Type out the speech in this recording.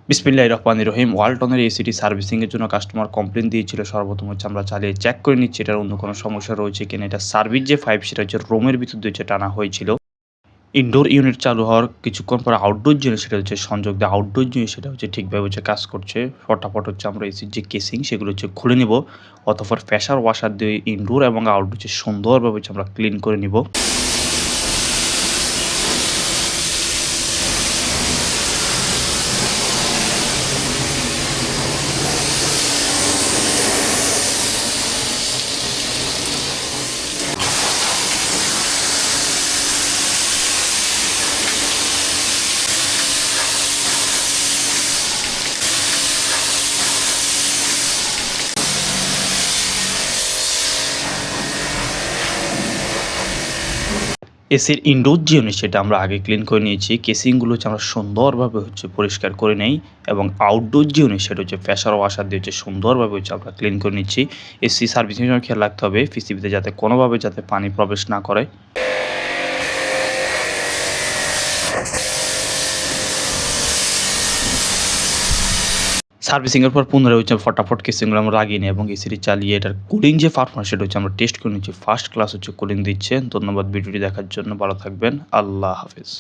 বিসমিল্লাহির রহমানির রহিম। ওয়ালটনের এসিটি সার্ভিসিংয়ের জন্য কাস্টমার কমপ্লেইন দিয়েছিল। সর্বপ্রথম হচ্ছে আমরা চালিয়ে চেক করে নিচ্ছি এটার অন্য কোনো সমস্যা রয়েছে কিনা। এটা সার্ভিস যে পাইপ সেটা হচ্ছে রুমের ভিতর দিয়ে হচ্ছে টানা হয়েছিল। ইনডোর ইউনিট চালু হওয়ার কিছুক্ষণ পরে আউটডোর জিনিস সেটা হচ্ছে সংযোগ দিয়ে আউটডোর জিনিস সেটা হচ্ছে ঠিকভাবে হচ্ছে কাজ করছে। ফটাফট হচ্ছে আমরা এসির যে কেসিং সেগুলো হচ্ছে খুলে নিব। অতঃপর প্রেশার ওয়াশার দিয়ে ইনডোর এবং আউটডোর হচ্ছে সুন্দরভাবে হচ্ছে আমরা ক্লিন করে নিব। এসির ইনডোর যে ইউনিট সেটা আমরা আগে ক্লিন করে নিয়েছি। কেসিংগুলো হচ্ছে আমরা সুন্দরভাবে হচ্ছে পরিষ্কার করে নেই এবং আউটডোর যে ইউনিট সেটা হচ্ছে প্রেশার ওয়াশার দিয়ে হচ্ছে সুন্দরভাবে হচ্ছে আমরা ক্লিন করে নিচ্ছি। এসি সার্ভিসিংয়ের সময় খেয়াল রাখতে হবে পিসিবিতে যাতে কোনোভাবে যাতে পানি প্রবেশ না করে। সার্ভিসিংয়ের পর পুনরায় হচ্ছে ফটাফট কেসিংগুলো আমরা লাগিয়ে নিই এবং এসিটি চালিয়ে এটার কুলিং যে পারফরম্যান্স সেটা হচ্ছে আমরা টেস্ট করে নিচ্ছি। ফার্স্ট ক্লাস হচ্ছে কুলিং দিচ্ছে। ধন্যবাদ ভিডিওটি দেখার জন্য। ভালো থাকবেন। আল্লাহ হাফেজ।